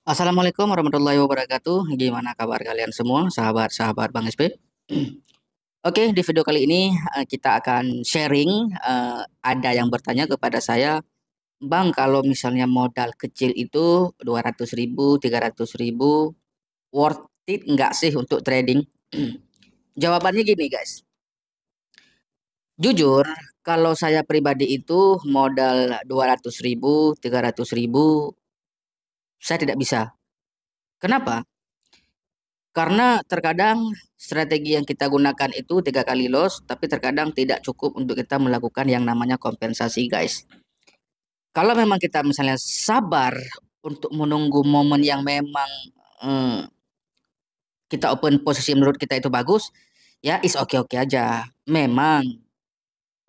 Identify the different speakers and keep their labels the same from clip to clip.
Speaker 1: Assalamualaikum warahmatullahi wabarakatuh. Gimana kabar kalian semua, sahabat-sahabat Bang SP? Oke, di video kali ini kita akan sharing. Ada yang bertanya kepada saya, Bang, kalau misalnya modal kecil itu 200.000, 300.000, worth it nggak sih untuk trading? Jawabannya gini, guys. Jujur, kalau saya pribadi itu modal 200.000, 300.000, saya tidak bisa. Kenapa? Karena terkadang strategi yang kita gunakan itu 3 kali loss, tapi terkadang tidak cukup untuk kita melakukan yang namanya kompensasi, guys. Kalau memang kita misalnya sabar untuk menunggu momen yang memang eh, kita open posisi menurut kita itu bagus, ya is oke-oke aja. Memang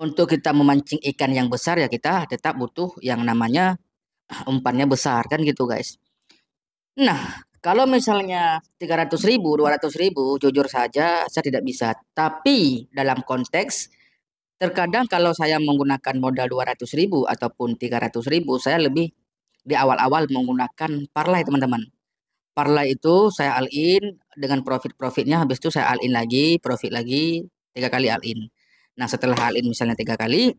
Speaker 1: untuk kita memancing ikan yang besar ya kita tetap butuh yang namanya umpannya besar kan gitu, guys. Nah, kalau misalnya 300.000, 200.000, jujur saja saya tidak bisa. Tapi dalam konteks, terkadang kalau saya menggunakan modal 200.000 ataupun 300.000, saya lebih di awal-awal menggunakan parlay, teman-teman. Parlay itu saya all in dengan profit-profitnya, habis itu saya all in lagi, profit lagi, 3 kali all in. Nah, setelah all in misalnya 3 kali,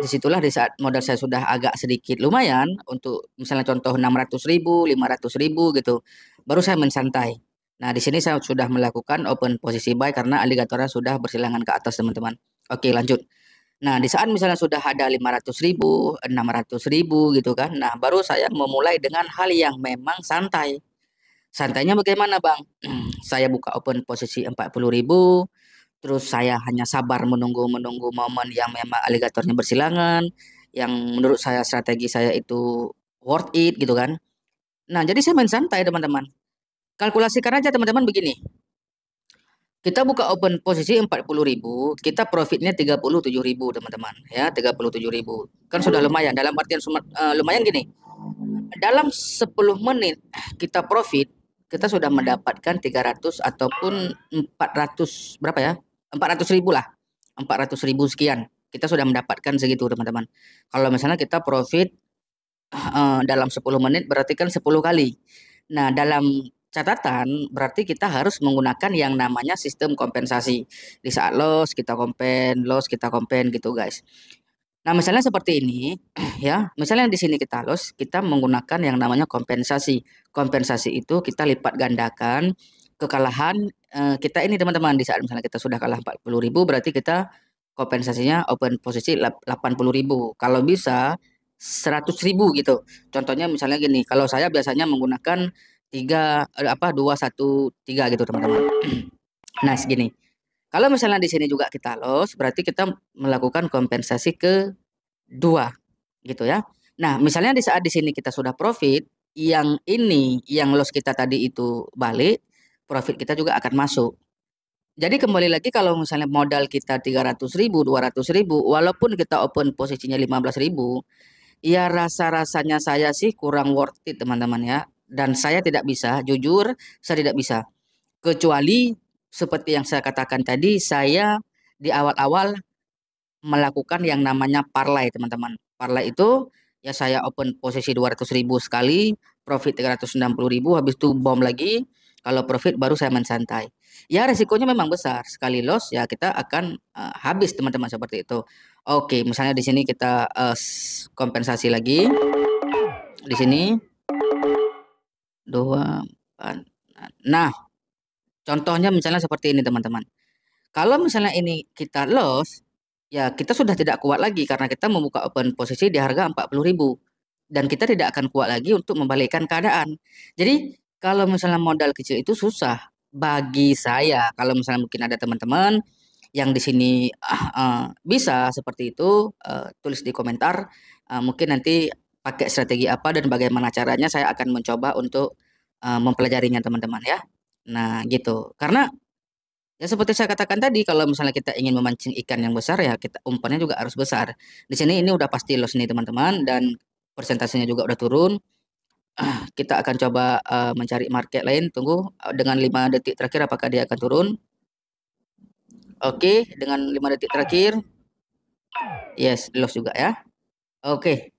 Speaker 1: disitulah di saat modal saya sudah agak sedikit lumayan untuk misalnya contoh 600.000, 500.000 gitu, baru saya mensantai. Nah, di sini saya sudah melakukan open posisi buy karena aligatornya sudah bersilangan ke atas, teman-teman. Oke, lanjut. Nah, di saat misalnya sudah ada 500.000, 600.000 gitu kan, nah baru saya memulai dengan hal yang memang santai. Santainya bagaimana, Bang? Saya buka open posisi 40.000, terus saya hanya sabar menunggu-menunggu momen yang memang aligatornya bersilangan, yang menurut saya strategi saya itu worth it gitu kan. Nah, jadi saya main santai, teman-teman. Kalkulasikan aja, teman-teman, begini. Kita buka open posisi 40.000, kita profitnya 37.000, teman-teman. Ya, 37.000. Kan sudah lumayan. Dalam artian lumayan gini. Dalam 10 menit kita profit, kita sudah mendapatkan 300 ataupun 400, berapa ya? 400.000 lah. 400.000 sekian. Kita sudah mendapatkan segitu, teman-teman. Kalau misalnya kita profit dalam 10 menit berarti kan 10 kali. Nah, dalam catatan berarti kita harus menggunakan yang namanya sistem kompensasi. Di saat loss kita kompen gitu, guys. Nah, misalnya seperti ini, ya, misalnya di sini kita loss, kita menggunakan yang namanya kompensasi. Kompensasi itu kita lipat gandakan kekalahan kita ini, teman-teman. Di saat misalnya kita sudah kalah 40.000, berarti kita kompensasinya open posisi 80.000. Kalau bisa 100.000 gitu. Contohnya misalnya gini, kalau saya biasanya menggunakan 2 1 3 gitu, teman-teman. Nah, segini. Kalau misalnya di sini juga kita loss, berarti kita melakukan kompensasi ke dua gitu ya. Nah, misalnya di saat di sini kita sudah profit, yang ini yang loss kita tadi itu balik, profit kita juga akan masuk. Jadi kembali lagi kalau misalnya modal kita 300.000, 200.000, walaupun kita open posisinya 15.000, ya rasa-rasanya saya sih kurang worth it, teman-teman ya. Dan saya tidak bisa, jujur saya tidak bisa. Kecuali seperti yang saya katakan tadi, saya di awal-awal melakukan yang namanya parlay, teman-teman. Parlay itu ya saya open posisi 200.000 sekali, profit 360.000, habis itu bom lagi. Kalau profit baru saya mensantai. Ya resikonya memang besar. Sekali loss ya kita akan habis, teman-teman, seperti itu. Oke, misalnya di sini kita kompensasi lagi. Di sini dua empat. Nah, contohnya misalnya seperti ini, teman-teman. Kalau misalnya ini kita loss, ya kita sudah tidak kuat lagi karena kita membuka open posisi di harga 40.000. Dan kita tidak akan kuat lagi untuk membalikkan keadaan. Jadi kalau misalnya modal kecil itu susah bagi saya. Kalau misalnya mungkin ada teman-teman yang di sini bisa seperti itu, tulis di komentar. Mungkin nanti pakai strategi apa dan bagaimana caranya saya akan mencoba untuk mempelajarinya, teman-teman ya. Nah, gitu. Karena ya seperti saya katakan tadi, kalau misalnya kita ingin memancing ikan yang besar ya kita umpannya juga harus besar. Di sini ini udah pasti loss nih, teman-teman, dan persentasenya juga udah turun. Kita akan coba mencari market lain. Tunggu dengan 5 detik terakhir apakah dia akan turun. Oke, dengan 5 detik terakhir. Yes, loss juga ya. Oke.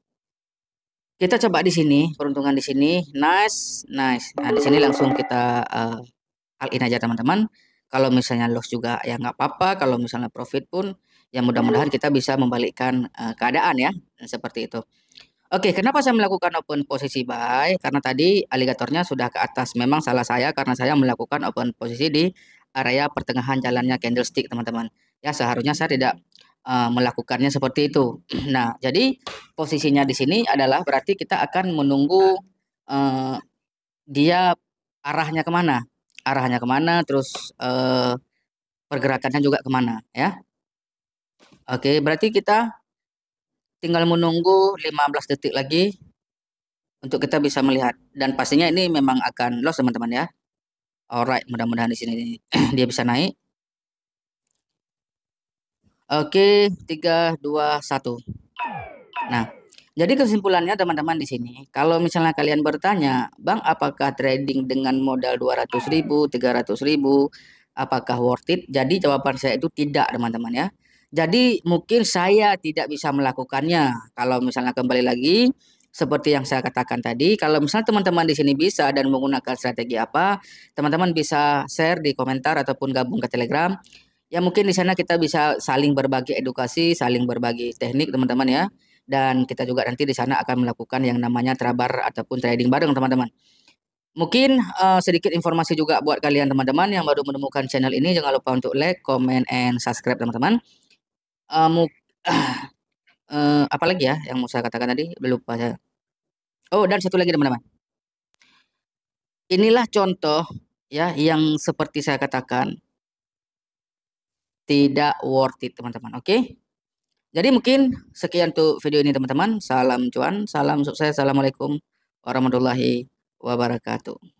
Speaker 1: Kita coba di sini, peruntungan di sini, nice, nice. Nah, di sini langsung kita all in aja teman-teman. Kalau misalnya loss juga ya nggak apa-apa. Kalau misalnya profit pun, ya mudah-mudahan kita bisa membalikkan keadaan ya, seperti itu. Oke, kenapa saya melakukan open posisi buy? Karena tadi aligatornya sudah ke atas. Memang salah saya karena saya melakukan open posisi di area pertengahan jalannya candlestick, teman-teman. Ya, seharusnya saya tidak melakukannya seperti itu. Nah, jadi posisinya di sini adalah berarti kita akan menunggu eh, dia arahnya kemana. Arahnya kemana, terus pergerakannya juga kemana, ya. Oke, berarti kita tinggal menunggu 15 detik lagi untuk kita bisa melihat. Dan pastinya ini memang akan loss teman-teman ya. Alright, mudah-mudahan di sini dia bisa naik. Oke, 3, 2, 1. Nah, jadi kesimpulannya teman-teman di sini, kalau misalnya kalian bertanya, Bang, apakah trading dengan modal 200.000, 300.000, apakah worth it? Jadi jawaban saya itu tidak, teman-teman ya. Jadi mungkin saya tidak bisa melakukannya. Kalau misalnya kembali lagi, seperti yang saya katakan tadi, kalau misalnya teman-teman di sini bisa dan menggunakan strategi apa, teman-teman bisa share di komentar ataupun gabung ke Telegram. Ya mungkin di sana kita bisa saling berbagi edukasi, saling berbagi teknik teman-teman ya. Dan kita juga nanti di sana akan melakukan yang namanya trabar ataupun trading bareng teman-teman. Mungkin sedikit informasi juga buat kalian teman-teman yang baru menemukan channel ini. Jangan lupa untuk like, comment, and subscribe teman-teman. Eh, mu- apa lagi ya yang mau saya katakan tadi? Belum lupa saya. Oh, dan satu lagi teman-teman. Inilah contoh ya yang seperti saya katakan tidak worth it teman-teman. Oke? Jadi mungkin sekian untuk video ini teman-teman. Salam cuan, salam sukses. Assalamualaikum warahmatullahi wabarakatuh.